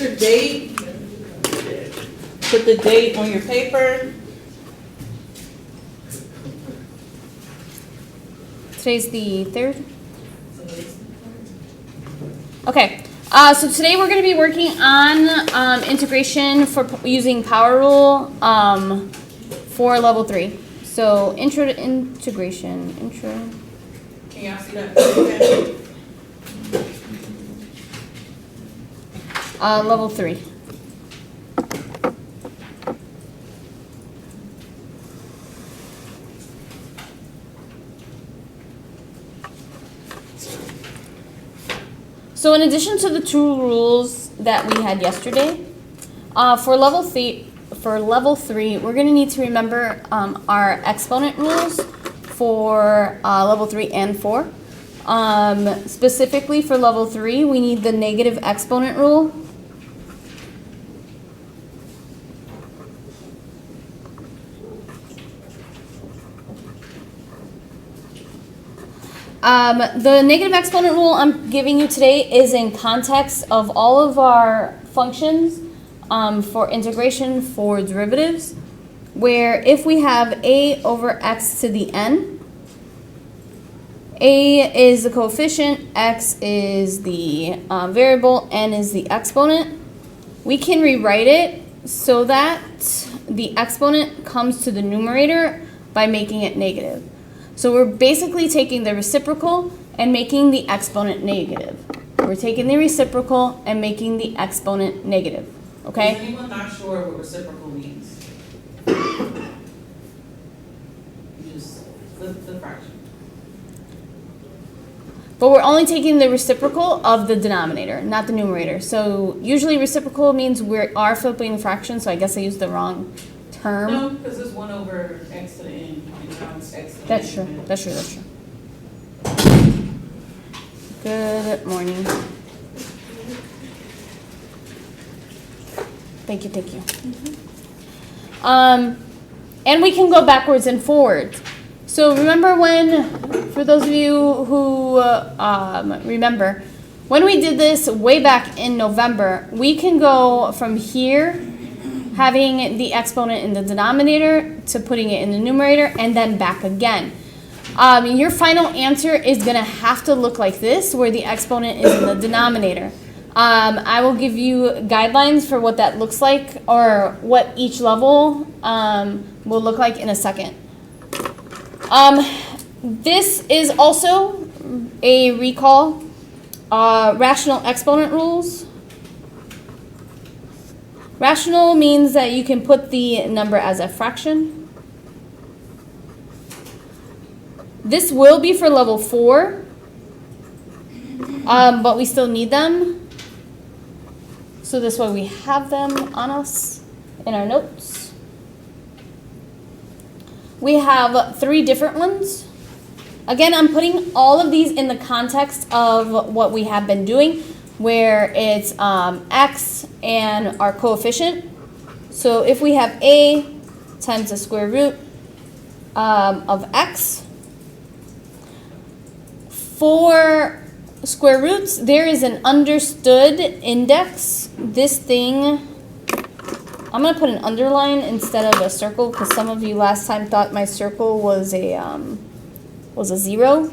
your date. Put the date on your paper. Today's the 3rd? Okay, so today we're going to be working on integration for using Power Rule for level 3. So intro to integration, Can y'all see that? level 3. So in addition to the 2 rules that we had yesterday, for level 3, we're going to need to remember our exponent rules for level 3 and 4. Specifically for level 3, we need the negative exponent rule. The negative exponent rule I'm giving you today is in context of all of our functions for integration for derivatives, where if we have a over x to the n, a is the coefficient, x is the variable, n is the exponent, we can rewrite it so that the exponent comes to the numerator by making it negative. So we're basically taking the reciprocal and making the exponent negative. We're taking the reciprocal and making the exponent negative. Okay? Is anyone not sure what reciprocal means? Just flip the fraction. But we're only taking the reciprocal of the denominator, not the numerator. So usually reciprocal means we are flipping fractions, so I guess I used the wrong term. No, because it's 1 over x to the n, and now it's x to the That's n. true. That's true. That's true. Good morning. Thank you. Thank you. And we can go backwards and forwards. So remember when, for those of you who remember, when we did this way back in November, we can go from here, having the exponent in the denominator, to putting it in the numerator, and then back again. Your final answer is going to have to look like this, where the exponent is in the denominator. I will give you guidelines for what that looks like, or what each level will look like in a second. This is also a recall, rational exponent rules. Rational means that you can put the number as a fraction. This will be for level 4, but we still need them. So this way we have them on us in our notes. We have 3 different ones. Again, I'm putting all of these in the context of what we have been doing, where it's x and our coefficient. So if we have a times the square root of x, for square roots, there is an understood index. This thing, I'm going to put an underline instead of a circle, because some of you last time thought my circle was a 0.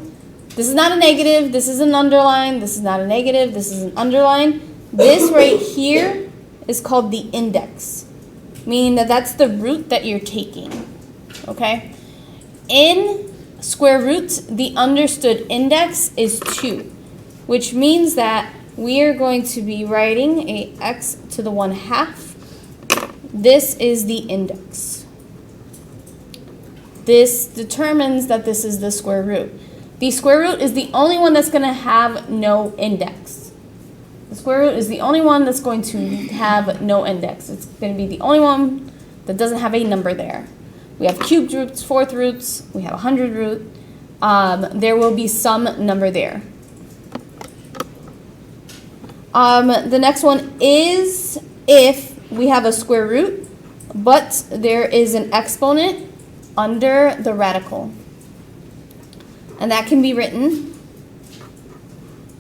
This is not a negative, this is an underline, this is not a negative, this is an underline. This right here is called the index, meaning that that's the root that you're taking, okay? In square roots, the understood index is 2, which means that we are going to be writing a x to the 1/2. This is the index. This determines that this is the square root. The square root is the only one that's going to have no index. The square root is the only one that's going to have no index. It's going to be the only one that doesn't have a number there. We have cubed roots, fourth roots, we have 100 root. There will be some number there. The next one is if we have a square root, but there is an exponent under the radical. And that can be written,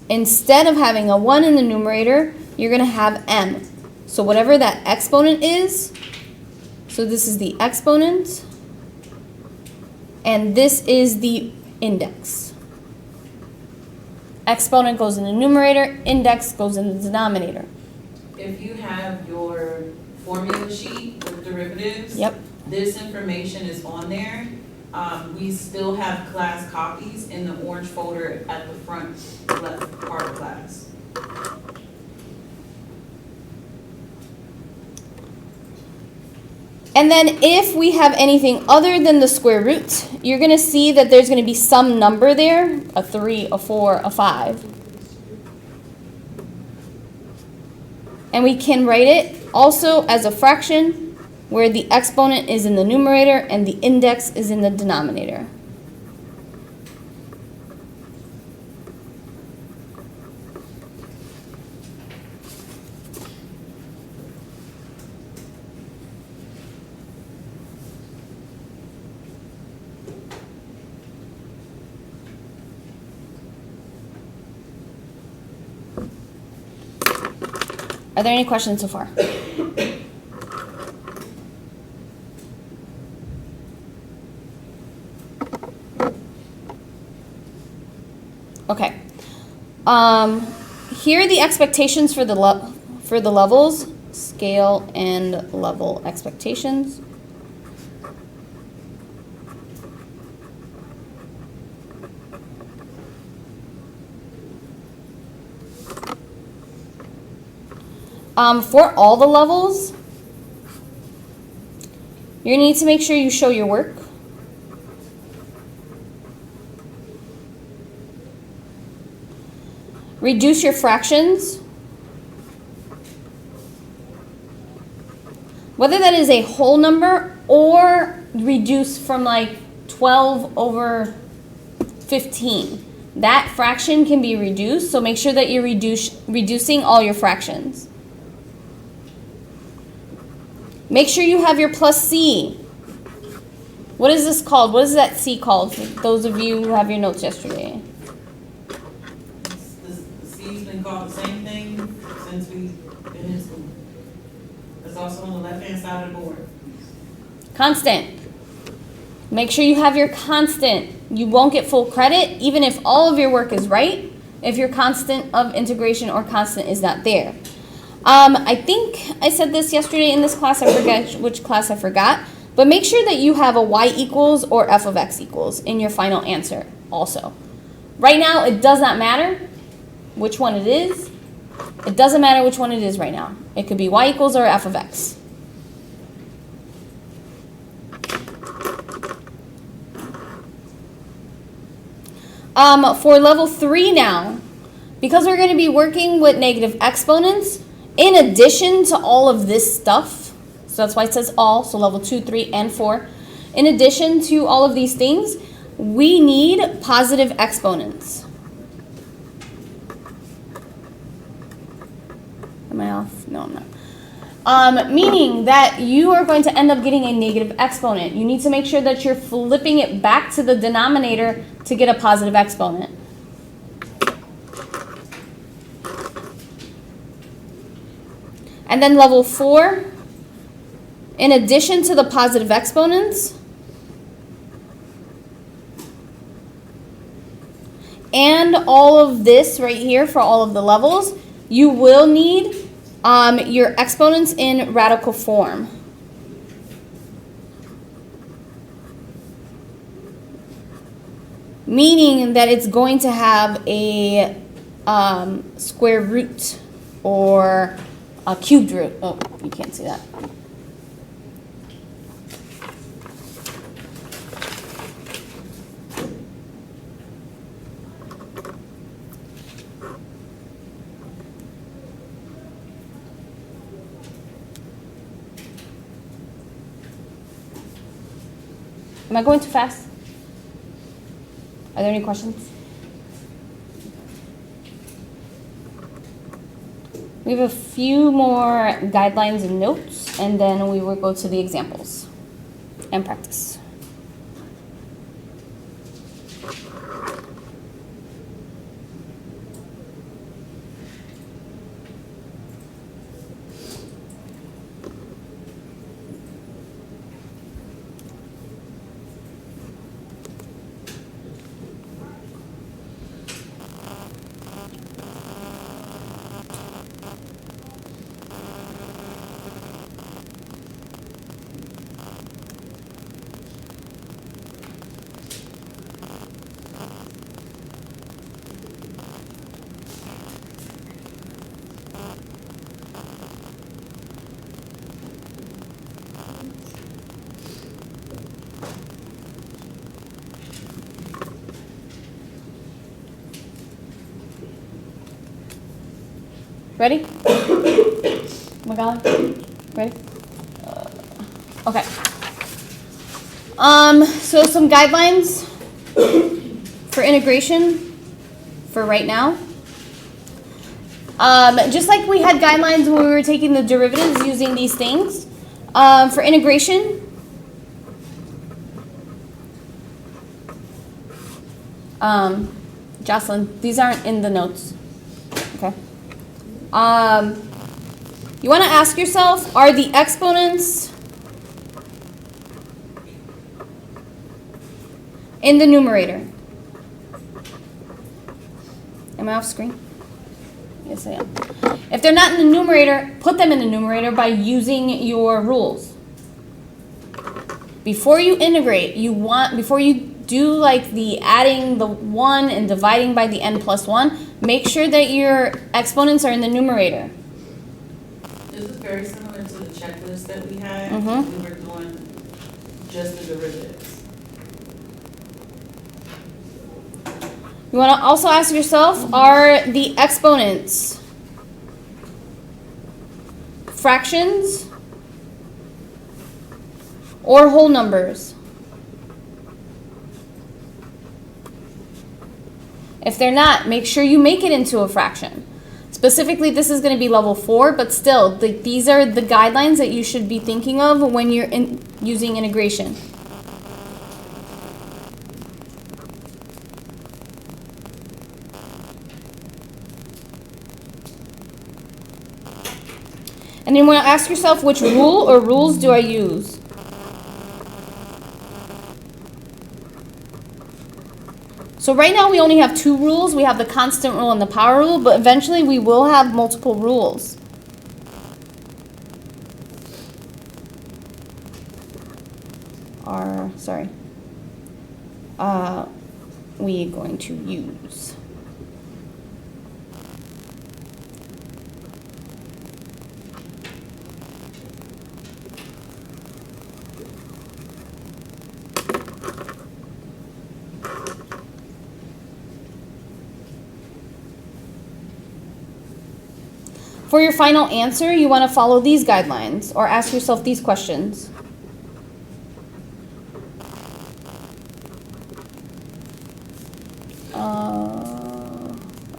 instead of having a 1 in the numerator, you're going to have m. So whatever that exponent is, so this is the exponent, and this is the index. Exponent goes in the numerator, index goes in the denominator. If you have your formula sheet with derivatives. Yep. This information is on there. We still have class copies in the orange folder at the front left part of class. And then if we have anything other than the square root, you're going to see that there's going to be some number there, a 3, a 4, a 5. And we can write it also as a fraction where the exponent is in the numerator and the index is in the denominator. Are there any questions so far? Okay. Here are the expectations for the levels, scale and level expectations. For all the levels, you need to make sure you show your work. Reduce your fractions. Whether that is a whole number or reduce from like 12 over 15. That fraction can be reduced, so make sure that you're reducing all your fractions. Make sure you have your plus C. What is this called? What is that C called for those of you who have your notes yesterday? The C's been called the same thing since we've been in school. It's also on the left-hand side of the board. Constant. Make sure you have your constant. You won't get full credit even if all of your work is right, if your constant of integration or constant is not there. I think I said this yesterday in this class, I forget which class I forgot, but make sure that you have a y equals or f of x equals in your final answer also. Right now, it does not matter which one it is. It doesn't matter which one it is right now. It could be y equals or f of x. For level 3 now, because we're going to be working with negative exponents, in addition to all of this stuff, so that's why it says all, so level 2, 3, and 4, in addition to all of these things, we need positive exponents. Am I off? No, I'm not. Meaning that you are going to end up getting a negative exponent. You need to make sure that you're flipping it back to the denominator to get a positive exponent. And then level 4, in addition to the positive exponents, and all of this right here for all of the levels, you will need your exponents in radical form. Meaning that it's going to have a square root or a cubed root. Oh, you can't see that. Am I going too fast? Are there any questions? We have a few more guidelines and notes, and then we will go to the examples and practice. Ready? Magali? Ready? Okay. So some guidelines for integration for right now. Just like we had guidelines when we were taking the derivatives using these things, for integration, Jocelyn, these aren't in the notes, okay? You want to ask yourself, are the exponents in the numerator? Am I off screen? Yes, I am. If they're not in the numerator, put them in the numerator by using your rules. Before you integrate, before you do like the adding the 1 and dividing by the n plus 1, make sure that your exponents are in the numerator. This is very similar to the checklist that we had. Mhm. We were doing just the derivatives. You want to also ask yourself, are the exponents fractions or whole numbers? If they're not, make sure you make it into a fraction. Specifically, this is going to be level 4, but still, these are the guidelines that you should be thinking of when you're using integration. And then you want to ask yourself, which rule or rules do I use? So right now we only have 2 rules. We have the constant rule and the power rule, but eventually we will have multiple rules. We are going to use. For your final answer, you want to follow these guidelines or ask yourself these questions.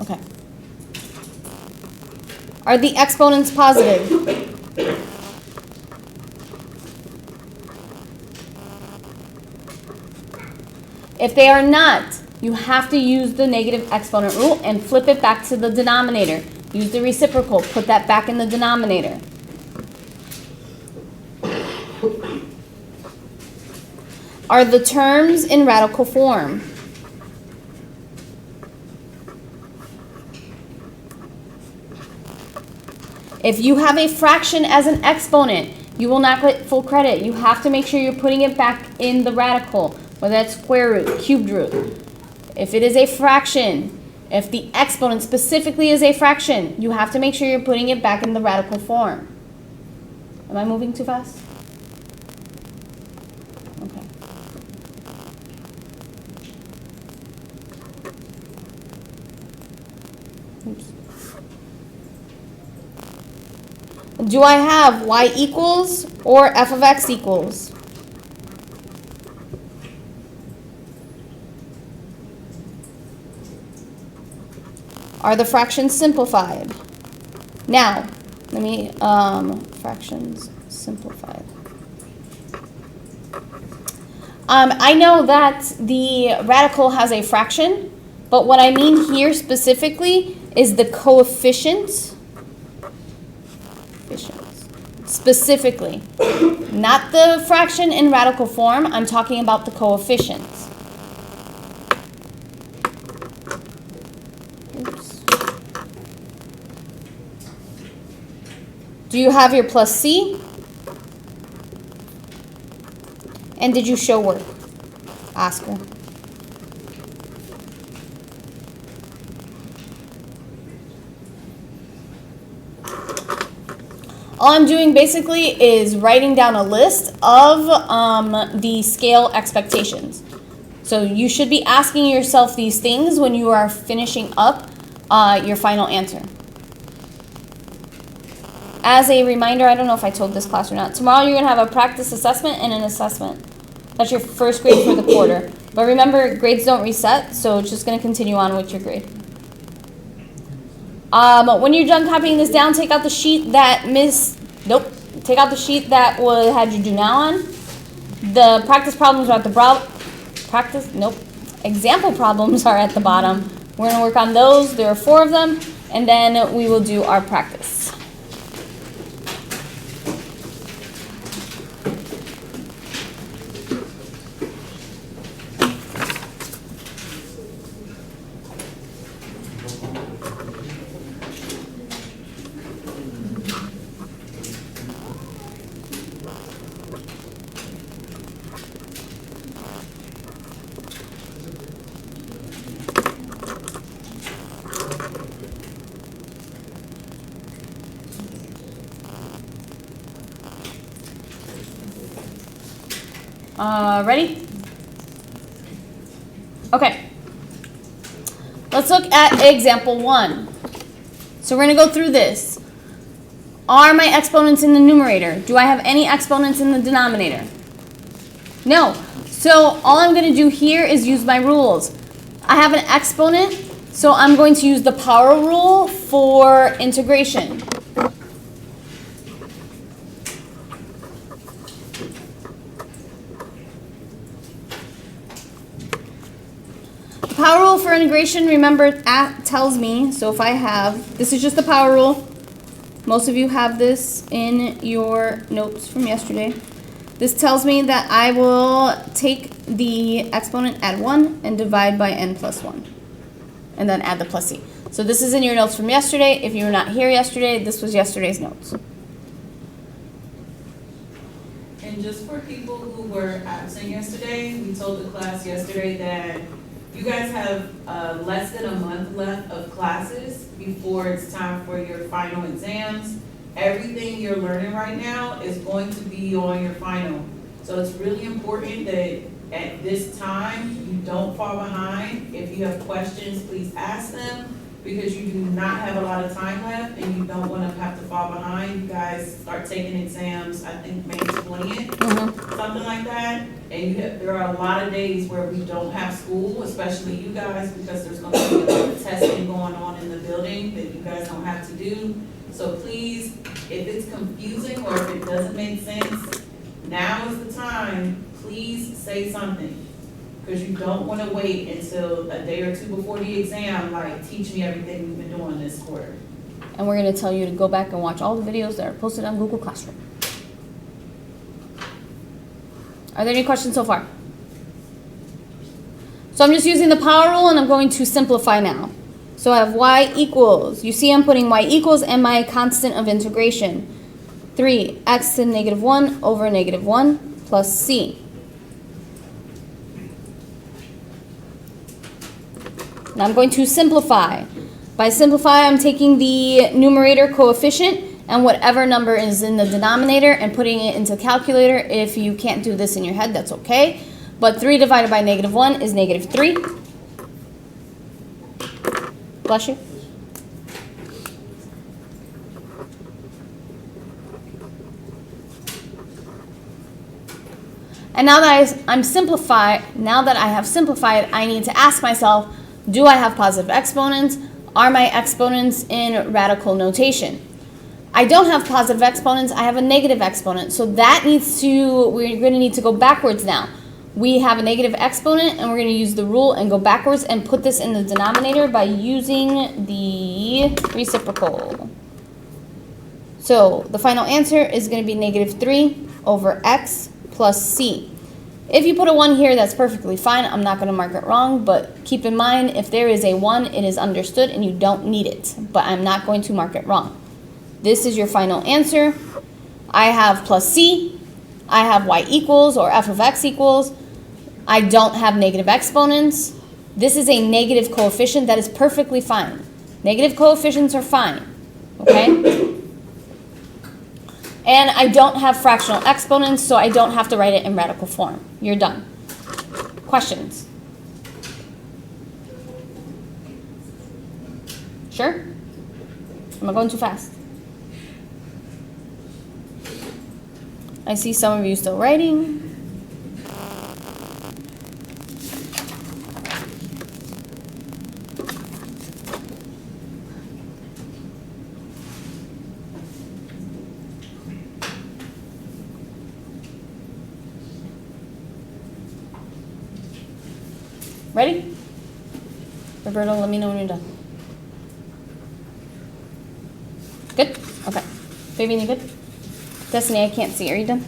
Okay. Are the exponents positive? If they are not, you have to use the negative exponent rule and flip it back to the denominator. Use the reciprocal, put that back in the denominator. Are the terms in radical form? If you have a fraction as an exponent, you will not get full credit. You have to make sure you're putting it back in the radical, whether that's square root, cubed root. If it is a fraction, if the exponent specifically is a fraction, you have to make sure you're putting it back in the radical form. Am I moving too fast? Okay. Oops. Do I have y equals or f of x equals? Are the fractions simplified? Now, let me, fractions simplified. I know that the radical has a fraction, but what I mean here specifically is the coefficient. Specifically, not the fraction in radical form, I'm talking about the coefficients. Do you have your plus C? And did you show work? Ask her. All I'm doing basically is writing down a list of the scale expectations. So you should be asking yourself these things when you are finishing up your final answer. as a reminder, I don't know if I told this class or not, tomorrow you're going to have a practice assessment and an assessment. That's your first grade for the quarter. But remember, grades don't reset, so it's just going to continue on with your grade. When you're done copying this down, take out the sheet that take out the sheet that had you do now on. The practice problems are at the example problems are at the bottom. We're going to work on those. There are 4 of them, and then we will do our practice. Ready? Okay. Let's look at example 1. So we're going to go through this. Are my exponents in the numerator? Do I have any exponents in the denominator? No. So all I'm going to do here is use my rules. I have an exponent, so I'm going to use the power rule for integration. Power rule for integration, remember, tells me, so if I have, this is just the power rule. Most of you have this in your notes from yesterday. This tells me that I will take the exponent, add 1, and divide by n plus 1. And then add the plus c. So this is in your notes from yesterday. If you were not here yesterday, this was yesterday's notes. And just for people who were absent yesterday, we told the class yesterday that you guys have less than a month left of classes before it's time for your final exams. Everything you're learning right now is going to be on your final. So it's really important that at this time, you don't fall behind. If you have questions, please ask them, because you do not have a lot of time left and you don't want to have to fall behind. You guys start taking exams, I think May 20th, something like that. And there are a lot of days where we don't have school, especially you guys, because there's going to be a lot of testing going on in the building that you guys don't have to do. So please, if it's confusing or if it doesn't make sense, now is the time. Please say something, because you don't want to wait until a day or 2 before the exam, like, teach me everything we've been doing this quarter. And we're going to tell you to go back and watch all the videos that are posted on Google Classroom. Are there any questions so far? So I'm just using the power rule and I'm going to simplify now. So I have y equals, you see I'm putting y equals and my constant of integration. 3x to the negative 1 over negative 1 plus c. Now I'm going to simplify. By simplify, I'm taking the numerator coefficient and whatever number is in the denominator and putting it into a calculator. If you can't do this in your head, that's okay. But 3 divided by negative 1 is negative 3. Bless you. And now that I have simplified, I need to ask myself, do I have positive exponents? Are my exponents in radical notation? I don't have positive exponents, I have a negative exponent. So that we're going to need to go backwards now. We have a negative exponent and we're going to use the rule and go backwards and put this in the denominator by using the reciprocal. So the final answer is going to be negative 3 over x plus c. If you put a 1 here, that's perfectly fine. I'm not going to mark it wrong, but keep in mind, if there is a 1, it is understood and you don't need it. But I'm not going to mark it wrong. This is your final answer. I have plus c. I have y equals or f of x equals. I don't have negative exponents. This is a negative coefficient. That is perfectly fine. Negative coefficients are fine. Okay? And I don't have fractional exponents, so I don't have to write it in radical form. You're done. Questions? Sure? Am I going too fast? I see some of you still writing. Ready? Roberto, let me know when you're done. Good? Okay. Fabian, you good? Destiny, I can't see. Are you done?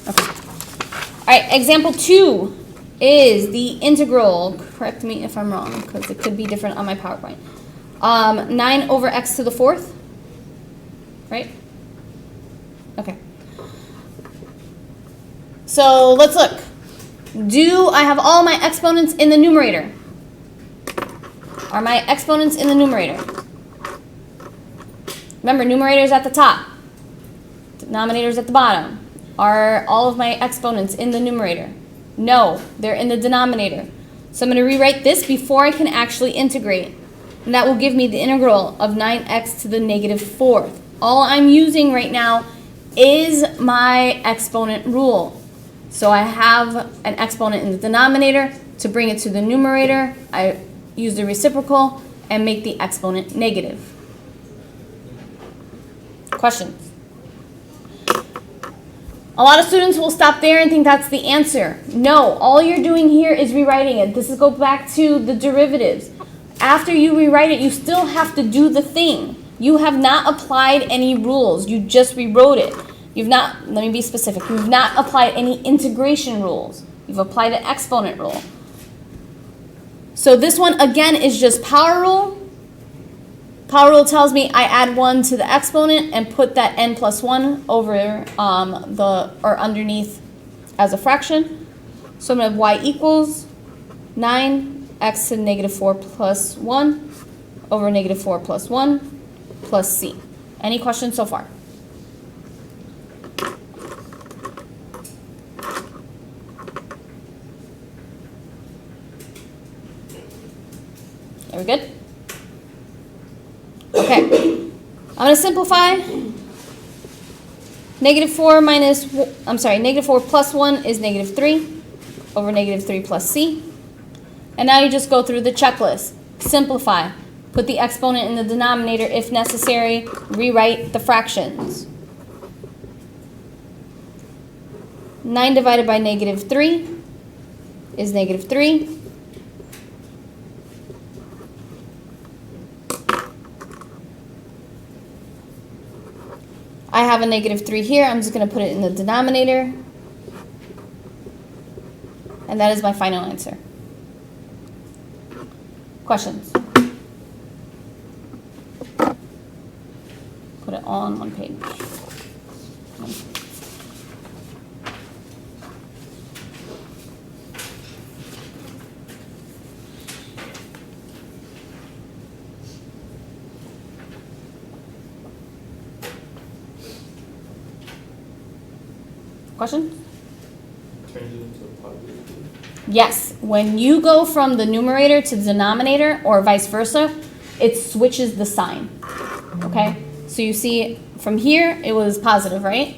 Okay. All right, example 2 is the integral. Correct me if I'm wrong, because it could be different on my PowerPoint. 9 over x to the 4th, right? Okay. So let's look. Do I have all my exponents in the numerator? Are my exponents in the numerator? Remember, numerator is at the top. Denominator is at the bottom. Are all of my exponents in the numerator? No, they're in the denominator. So I'm going to rewrite this before I can actually integrate. And that will give me the integral of 9x to the negative 4th. All I'm using right now is my exponent rule. So I have an exponent in the denominator. To bring it to the numerator, I use the reciprocal and make the exponent negative. Questions? A lot of students will stop there and think that's the answer. No, all you're doing here is rewriting it. This is go back to the derivatives. After you rewrite it, you still have to do the thing. You have not applied any rules. You just rewrote it. You've not, let me be specific, you've not applied any integration rules. You've applied an exponent rule. So this one, again, is just power rule. Power rule tells me I add 1 to the exponent and put that n plus 1 over underneath as a fraction. So I'm going to have y equals 9x to the negative 4 plus 1 over negative 4 plus 1 plus c. Any questions so far? Are we good? Okay, I'm going to simplify. Negative 4 plus 1 is negative 3 over negative 3 plus c. And now you just go through the checklist. Simplify. Put the exponent in the denominator if necessary. Rewrite the fractions. 9 divided by negative 3 is negative 3. I have a negative 3 here. I'm just going to put it in the denominator. And that is my final answer. Questions? Put it all on one page. Questions? Turns it into a positive. Yes. When you go from the numerator to the denominator, or vice versa, it switches the sign. Okay? So you see, from here, it was positive, right?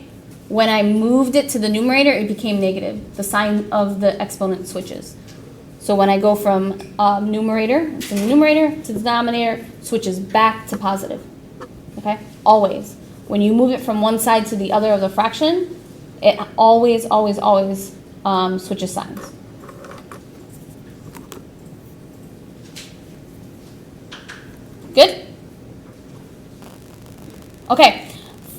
When I moved it to the numerator, it became negative. The sign of the exponent switches. So when I go from numerator to the numerator to the denominator, it switches back to positive. Okay? Always. When you move it from one side to the other of the fraction, it always, always, always switches signs. Good? Okay.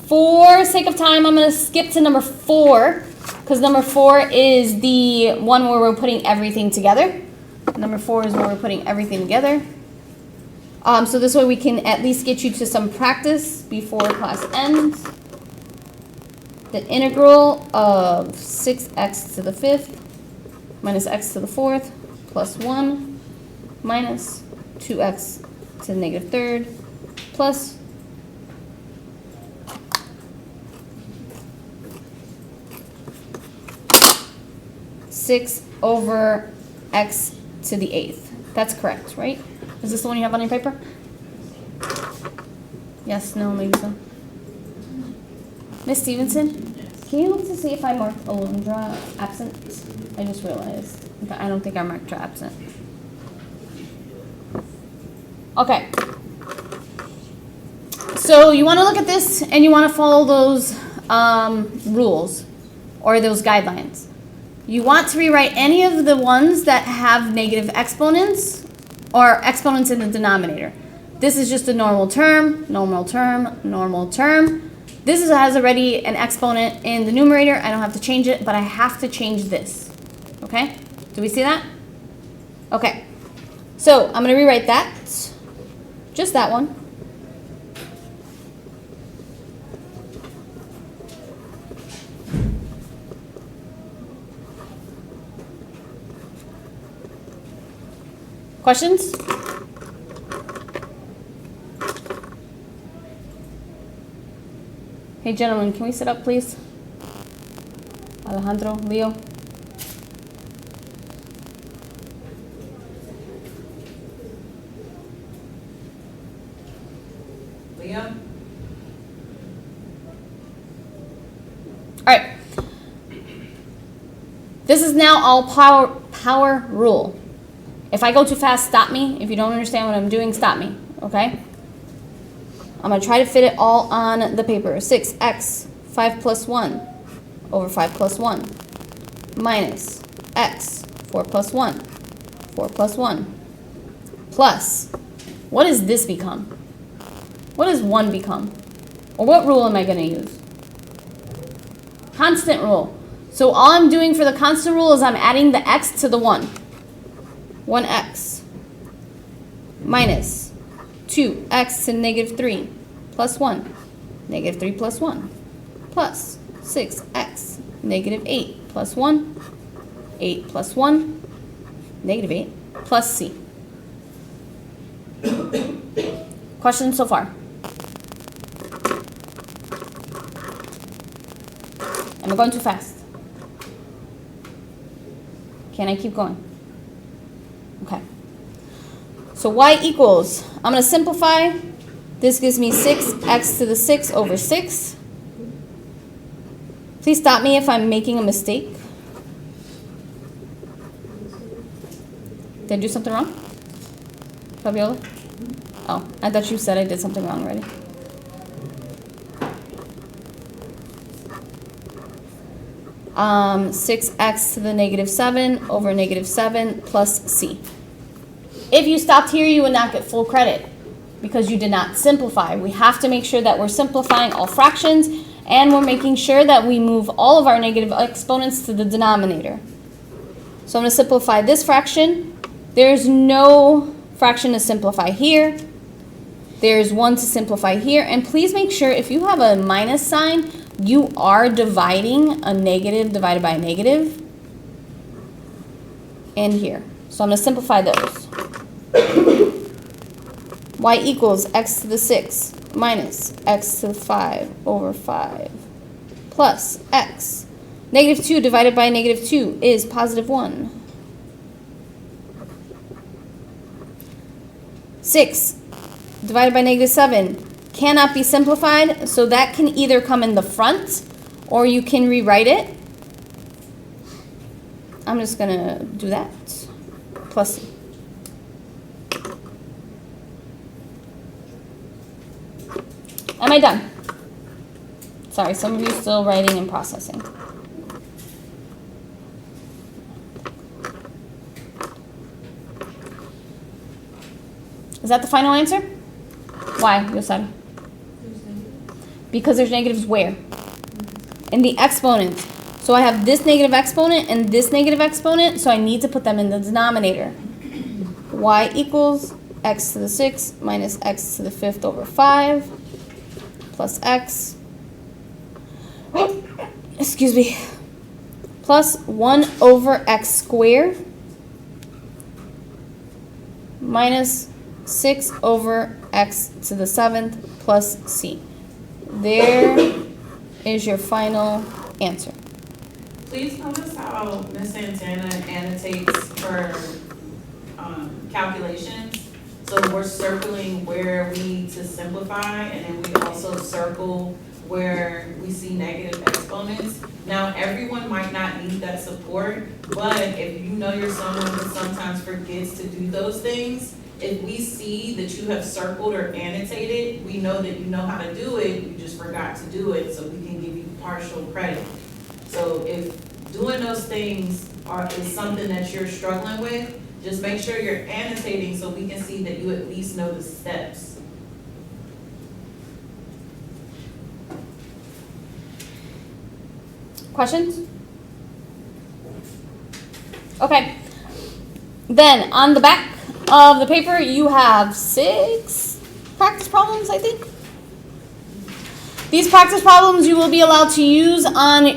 For sake of time, I'm going to skip to number 4, because number 4 is the one where we're putting everything together. Number 4 is where we're putting everything together. So this way we can at least get you to some practice before class ends. The integral of 6x to the 5th minus x to the 4th plus 1 minus 2x to the negative 3rd plus 6 over x to the 8th. That's correct, right? Is this the one you have on your paper? Yes, no, maybe so. Miss Stevenson, can Can you look to see if I marked Alondra absent? I just realized. I don't think I marked her absent. Okay. So you want to look at this and you want to follow those rules or those guidelines. You want to rewrite any of the ones that have negative exponents or exponents in the denominator. This is just a normal term, normal term, normal term. This has already an exponent in the numerator. I don't have to change it, but I have to change this. Okay? Do we see that? Okay. So I'm going to rewrite that. Just that one. Questions? Hey, gentlemen, can we sit up, please? Alejandro, Leo. Leo? All right. This is now all power rule. If I go too fast, stop me. If you don't understand what I'm doing, stop me, okay? I'm going to try to fit it all on the paper. 6x, 5 plus 1, over 5 plus 1, minus x, 4 plus 1, 4 plus 1, plus, what does this become? What does 1 become? Or what rule am I going to use? Constant rule. So all I'm doing for the constant rule is I'm adding the x to the 1. 1x minus 2x to negative 3 plus 1, negative 3 plus 1, plus 6x, negative 8 plus 1, 8 plus 1, negative 8, plus c. Questions so far? Am I going too fast? Can I keep going? Okay. So y equals, I'm going to simplify. This gives me 6x to the 6 over 6. Please stop me if I'm making a mistake. Did I do something wrong? Fabiola? Oh, I thought you said I did something wrong already. Um, 6x to the negative 7 over negative 7 plus c. If you stopped here, you would not get full credit because you did not simplify. We have to make sure that we're simplifying all fractions and we're making sure that we move all of our negative exponents to the denominator. So I'm going to simplify this fraction. There's no fraction to simplify here. There's one to simplify here. And please make sure if you have a minus sign, you are dividing a negative divided by a negative in here. So I'm going to simplify those. Y equals x to the 6 minus x to the 5 over 5 plus x. Negative 2 divided by negative 2 is positive 1. 6 divided by negative 7 cannot be simplified, so that can either come in the front or you can rewrite it. I'm just going to do that. Plus c. Am I done? Sorry, some of you still writing and processing. Is that the final answer? Why, Yosara? Because there's negatives where? In the exponent. So I have this negative exponent and this negative exponent, so I need to put them in the denominator. Y equals x to the 6 minus x to the 5th over 5 plus x, excuse me, plus 1 over x squared minus 6 over x to the 7th plus c. There is your final answer. Please notice how Ms. Santana annotates her calculations. So we're circling where we need to simplify, and then we also circle where we see negative exponents. Now, everyone might not need that support, but if you know you're someone who sometimes forgets to do those things, if we see that you have circled or annotated, we know that you know how to do it, you just forgot to do it, so we can give you partial credit. So if doing those things is something that you're struggling with, just make sure you're annotating so we can see that you at least know the steps. Questions? Okay. Then on the back of the paper, you have 6 practice problems, I think. These practice problems you will be allowed to use on